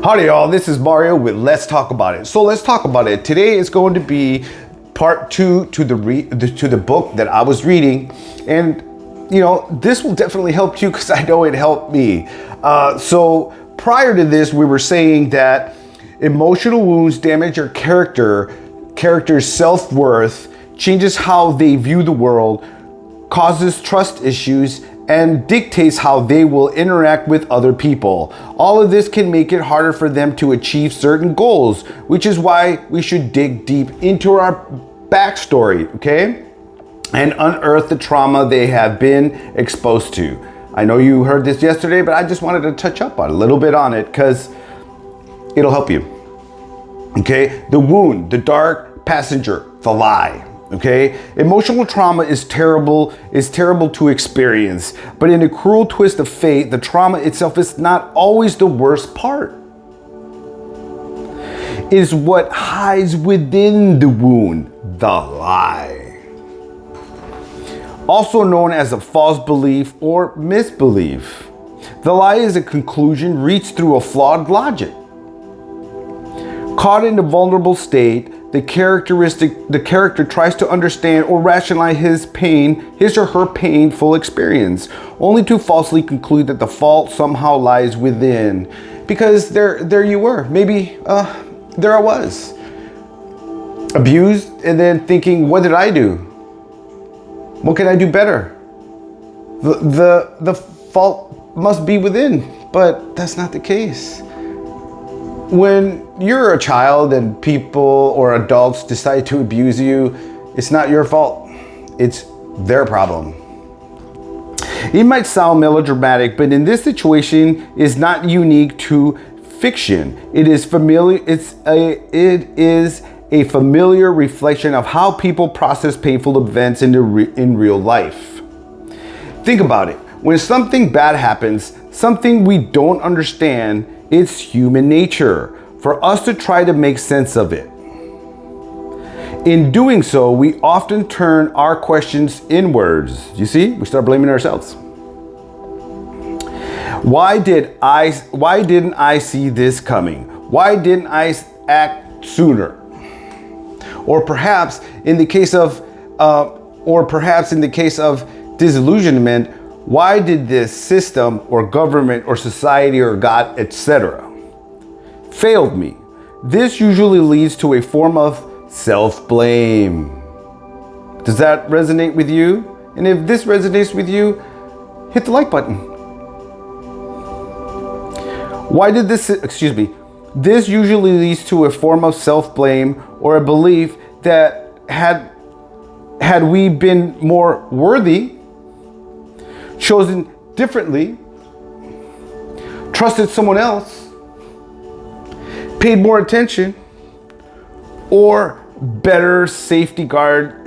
Howdy y'all, this is Mario with Let's Talk About It. So let's talk about it. Today is going to be part 2 to the book that I was reading. And you know, this will definitely help you because I know it helped me. So prior to this, we were saying that emotional wounds damage your character's self-worth, changes how they view the world, causes trust issues, and dictates how they will interact with other people. All of this can make it harder for them to achieve certain goals, which is why we should dig deep into our backstory, okay? And unearth the trauma they have been exposed to. I know you heard this yesterday, but I just wanted to touch up a little bit on it because it'll help you. Okay, the wound, the dark passenger, the lie. Okay, emotional trauma is terrible to experience, but in a cruel twist of fate, the trauma itself is not always the worst part. It is what hides within the wound, the lie. Also known as a false belief or misbelief. The lie is a conclusion reached through a flawed logic. Caught in a vulnerable state, the character tries to understand or rationalize his or her painful experience, only to falsely conclude that the fault somehow lies within. Because there you were, maybe there I was, abused, and then thinking, what did I do? What can I do better? The fault must be within, but that's not the case. When you're a child and people or adults decide to abuse you, it's not your fault. It's their problem. It might sound melodramatic, but in this situation is not unique to fiction. It is familiar. It is a familiar reflection of how people process painful events in real life. Think about it. When something bad happens, something we don't understand, it's human nature for us to try to make sense of it. In doing so, we often turn our questions inwards. You see, we start blaming ourselves. Why didn't I see this coming? Why didn't I act sooner? Or perhaps in the case of disillusionment, why did this system or government or society or God, etc., failed me? This usually leads to a form of self-blame. Does that resonate with you? And if this resonates with you, hit the like button. This usually leads to a form of self-blame or a belief that had we been more worthy, chosen differently, trusted someone else, paid more attention, or better safeguard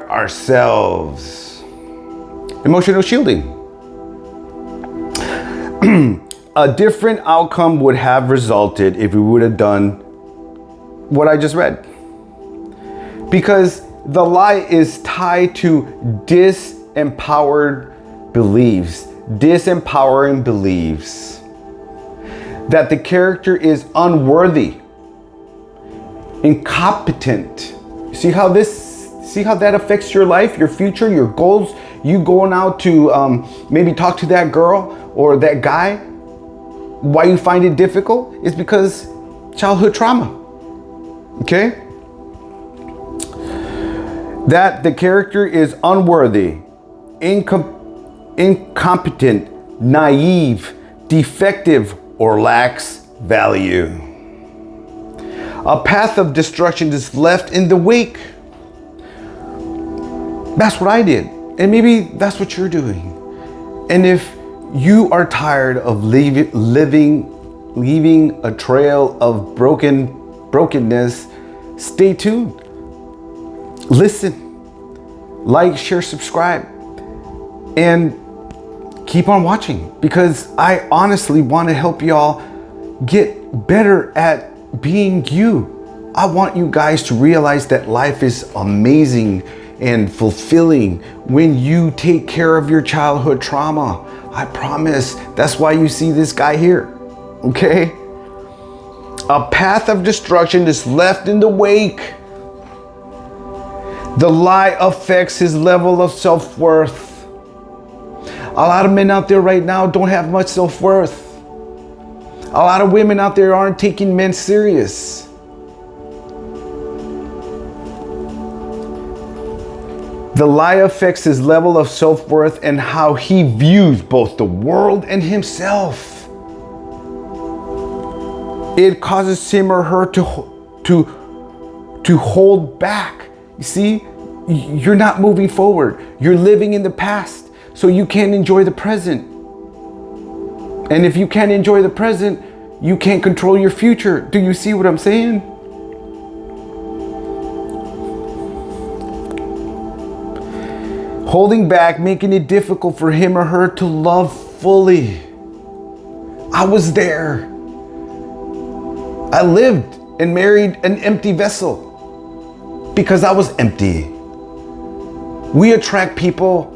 ourselves. Emotional shielding. A different outcome would have resulted if we would have done what I just read. Because the lie is tied to disempowering beliefs that the character is unworthy, incompetent. See how that affects your life, your future, your goals? You going out to maybe talk to that girl or that guy, why you find it difficult is because childhood trauma, okay? That the character is unworthy, incompetent, naive, defective, or lacks value. A path of destruction is left in the wake. That's what I did. And maybe that's what you're doing. And if you are tired of leaving a trail of brokenness, stay tuned. Listen, like, share, subscribe, and keep on watching because I honestly want to help y'all get better at being you. I want you guys to realize that life is amazing and fulfilling when you take care of your childhood trauma. I promise. That's why you see this guy here. Okay? A path of destruction is left in the wake. The lie affects his level of self-worth. A lot of men out there right now don't have much self-worth. A lot of women out there aren't taking men serious. The lie affects his level of self-worth and how he views both the world and himself. It causes him or her to hold back. You see, you're not moving forward. You're living in the past, so you can't enjoy the present. And if you can't enjoy the present, you can't control your future. Do you see what I'm saying? Holding back, making it difficult for him or her to love fully. I was there. I lived and married an empty vessel because I was empty. We attract people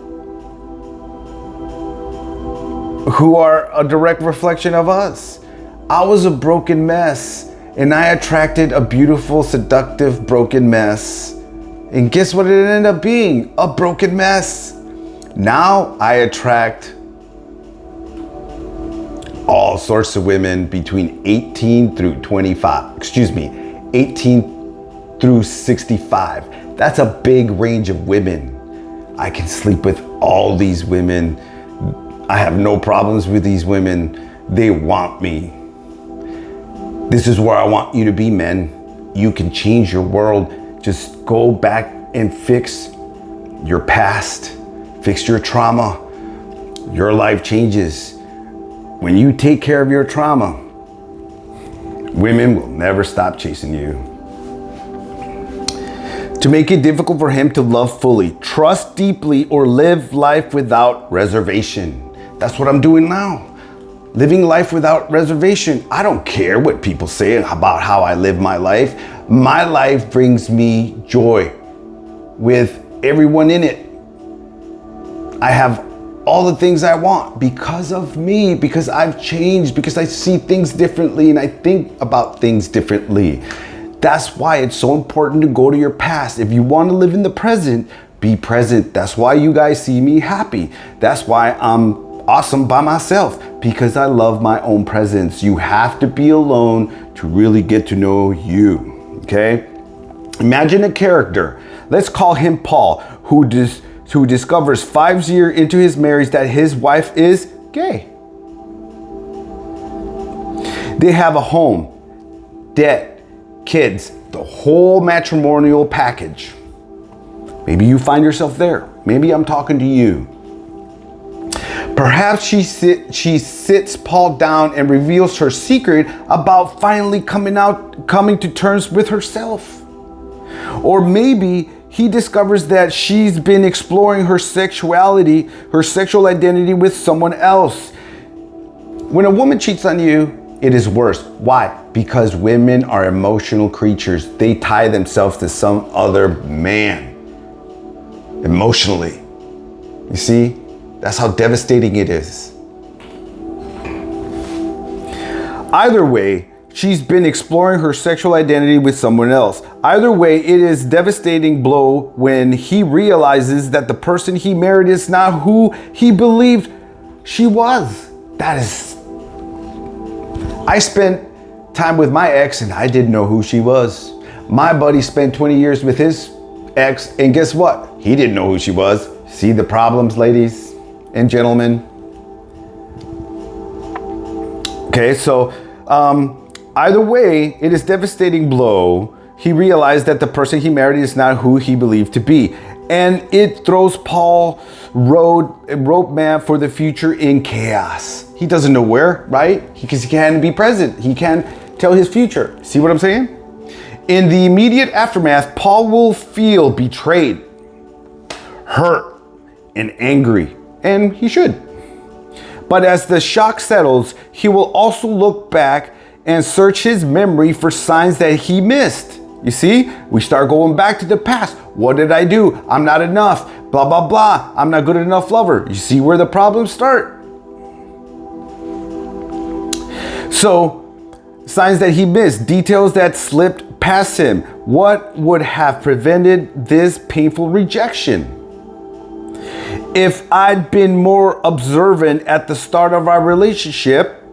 who are a direct reflection of us. I was a broken mess, and I attracted a beautiful, seductive, broken mess. And guess what it ended up being? A broken mess. Now I attract all sorts of women between 18 through 18 through 65. That's a big range of women. I can sleep with all these women. I have no problems with these women. They want me. This is where I want you to be, men. You can change your world. Just go back and fix your past. Fix your trauma. Your life changes. When you take care of your trauma, women will never stop chasing you. To make it difficult for him to love fully, trust deeply, or live life without reservation. That's what I'm doing now. Living life without reservation. I don't care what people say about how I live my life. My life brings me joy with everyone in it. I have all the things I want because of me, because I've changed, because I see things differently and I think about things differently. That's why it's so important to go to your past. If you want to live in the present, be present. That's why you guys see me happy. That's why I'm awesome by myself, because I love my own presence. You have to be alone to really get to know you, okay? Imagine a character. Let's call him Paul, who discovers 5 years into his marriage that his wife is gay. They have a home, debt, kids, the whole matrimonial package. Maybe you find yourself there. Maybe I'm talking to you. Perhaps she sits Paul down and reveals her secret about finally coming to terms with herself. Or maybe he discovers that she's been exploring her sexuality, her sexual identity with someone else. When a woman cheats on you, it is worse. Why? Because women are emotional creatures. They tie themselves to some other man emotionally. You see? That's how devastating it is. Either way, she's been exploring her sexual identity with someone else. Either way, it is a devastating blow when he realizes that the person he married is not who he believed she was. I spent time with my ex and I didn't know who she was. My buddy spent 20 years with his ex and guess what? He didn't know who she was. See the problems, ladies and gentlemen? Okay, so either way, it is a devastating blow. He realized that the person he married is not who he believed to be. And it throws Paul road map for the future in chaos. He doesn't know where, right? Because he can't be present. He can't tell his future. See what I'm saying? In the immediate aftermath, Paul will feel betrayed, hurt, and angry. And he should. But as the shock settles, he will also look back and search his memory for signs that he missed. You see, we start going back to the past. What did I do? I'm not enough. Blah, blah, blah. I'm not good enough lover. You see where the problems start? So, signs that he missed, details that slipped past him. What would have prevented this painful rejection? If I'd been more observant at the start of our relationship,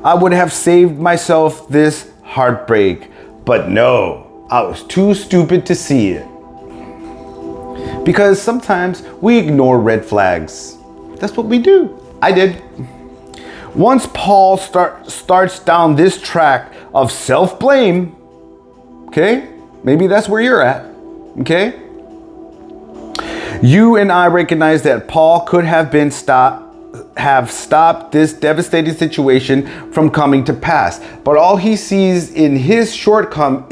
I would have saved myself this heartbreak. But no, I was too stupid to see it. Because sometimes we ignore red flags. That's what we do. I did. Once Paul starts down this track of self-blame, okay, maybe that's where you're at, okay? You and I recognize that Paul could have stopped this devastating situation from coming to pass. But all he sees in his shortcomings,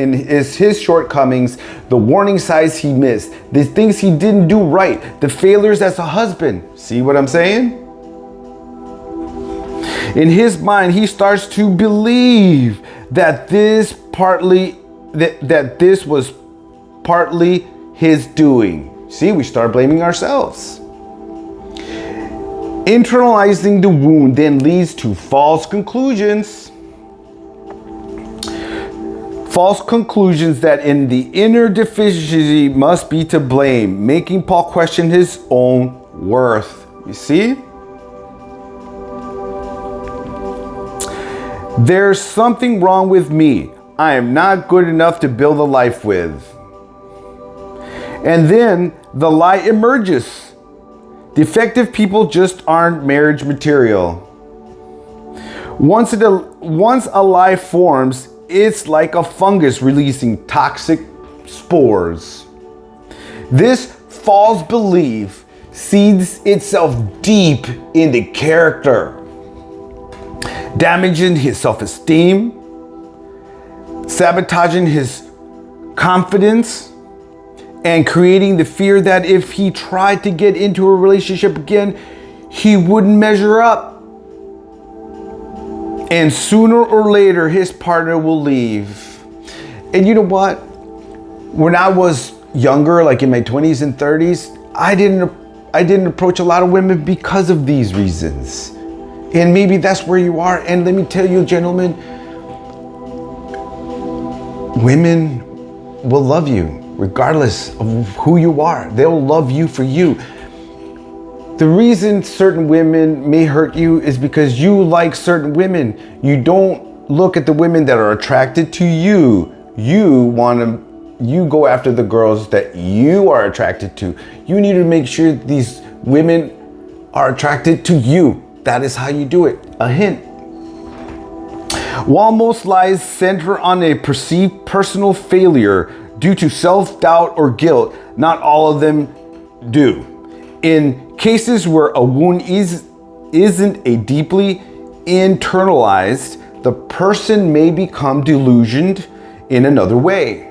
the warning signs he missed, the things he didn't do right, the failures as a husband. See what I'm saying? In his mind, he starts to believe that this was partly his doing. See, we start blaming ourselves. Internalizing the wound then leads to false conclusions. False conclusions that in the inner deficiency must be to blame, making Paul question his own worth. You see? There's something wrong with me. I am not good enough to build a life with. And then the lie emerges. Defective people just aren't marriage material. Once a lie forms, it's like a fungus releasing toxic spores. This false belief seeds itself deep in the character, damaging his self-esteem, sabotaging his confidence, and creating the fear that if he tried to get into a relationship again, he wouldn't measure up. And sooner or later, his partner will leave. And you know what? When I was younger, like in my 20s and 30s, I didn't approach a lot of women because of these reasons. And maybe that's where you are. And let me tell you, gentlemen, women will love you regardless of who you are. They'll love you for you. The reason certain women may hurt you is because you like certain women. You don't look at the women that are attracted to you. You go after the girls that you are attracted to. You need to make sure these women are attracted to you. That is how you do it. A hint. While most lies center on a perceived personal failure due to self-doubt or guilt, not all of them do. In cases where a wound isn't a deeply internalized, the person may become delusioned in another way.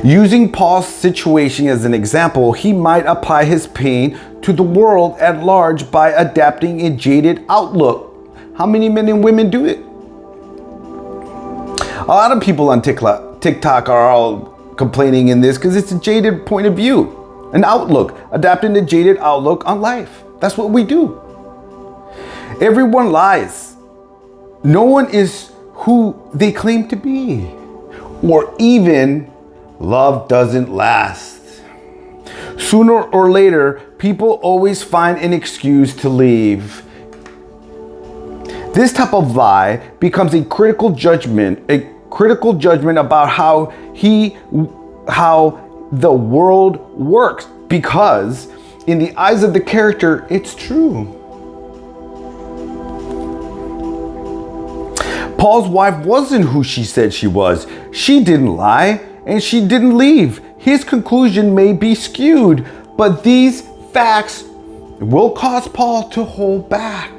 Using Paul's situation as an example, he might apply his pain to the world at large by adapting a jaded outlook. How many men and women do it? A lot of people on TikTok are all complaining in this because it's a jaded point of view, an outlook, adapting a jaded outlook on life. That's what we do. Everyone lies. No one is who they claim to be, or even love doesn't last. Sooner or later, people always find an excuse to leave. This type of lie becomes a critical judgment about how the world works, because in the eyes of the character, it's true. Paul's wife wasn't who she said she was. She didn't lie and she didn't leave. His conclusion may be skewed, but these facts will cause Paul to hold back,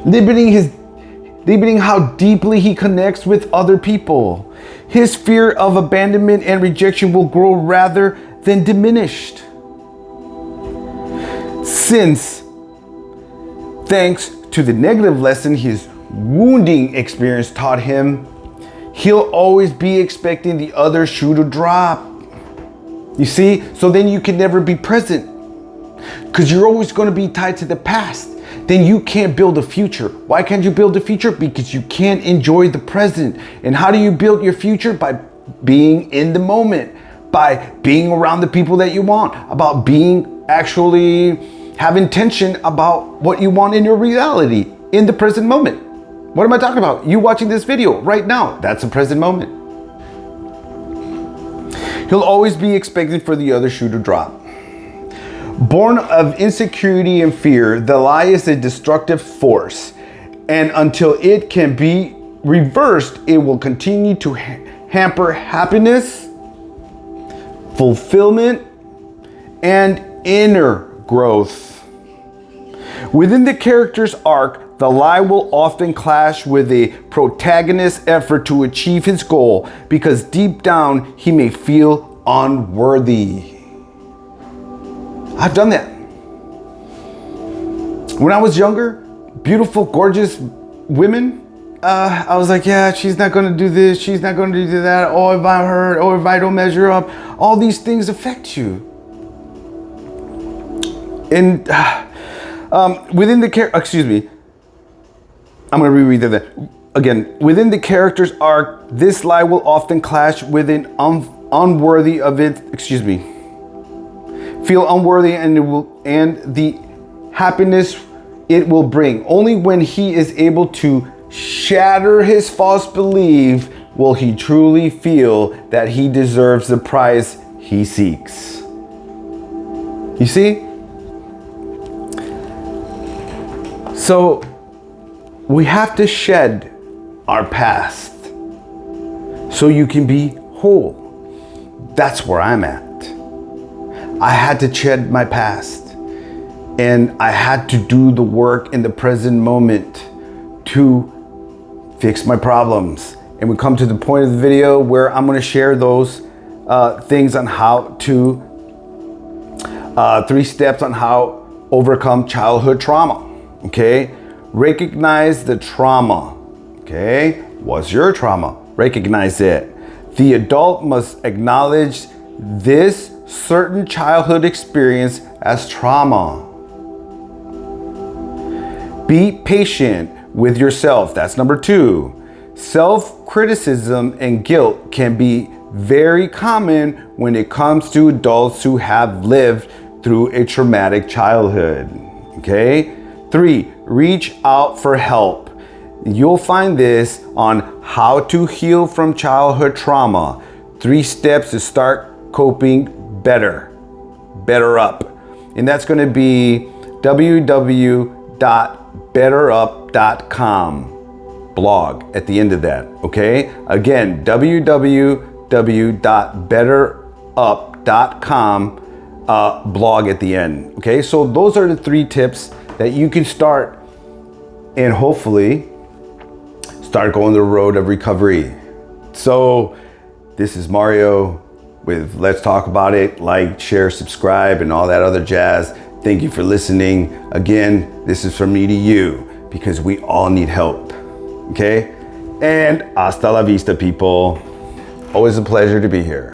limiting how deeply he connects with other people. His fear of abandonment and rejection will grow rather than diminished. Since, thanks to the negative lesson his wounding experience taught him, He'll always be expecting the other shoe to drop. You see? So then you can never be present, because you're always going to be tied to the past. Then you can't build a future. Why can't you build a future? Because you can't enjoy the present. And how do you build your future? By being in the moment, by being around the people that you want, about being actually have intention about what you want in your reality in the present moment. What am I talking about? You watching this video right now, that's a present moment. He'll always be expecting for the other shoe to drop. Born of insecurity and fear, the lie is a destructive force, and until it can be reversed, it will continue to hamper happiness, fulfillment, and inner growth. Within the character's arc, the lie will often clash with a protagonist's effort to achieve his goal, because deep down he may feel unworthy. I've done that. When I was younger, beautiful, gorgeous women, I was like, yeah, she's not gonna do this, she's not gonna do that, or if I'm hurt, or if I don't measure up, all these things affect you. And within the character, excuse me, I'm gonna reread that again. Within the character's arc, this lie will often clash with an unworthy of it, feel unworthy, and the happiness it will bring. Only when he is able to shatter his false belief will he truly feel that he deserves the prize he seeks. You see? So we have to shed our past so you can be whole. That's where I'm at. I had to shed my past, and I had to do the work in the present moment to fix my problems. And we come to the point of the video where I'm going to share those things on how to 3 steps on how overcome childhood trauma. Okay, recognize the trauma. Okay, what's your trauma? Recognize it. The adult must acknowledge this certain childhood experience as trauma. Be patient with yourself. That's number 2. Self-criticism and guilt can be very common when it comes to adults who have lived through a traumatic childhood. Okay? 3, reach out for help. You'll find this on how to heal from childhood trauma. 3 steps to start coping better up. And that's going to be www.betterup.com blog at the end of that. Okay? Again, www.betterup.com blog at the end. Okay? So those are the 3 tips that you can start and hopefully start going the road of recovery. So this is Mario with Let's Talk About It. Like, share, subscribe, and all that other jazz. Thank you for listening. Again, this is from me to you because we all need help. Okay? And hasta la vista, people. Always a pleasure to be here.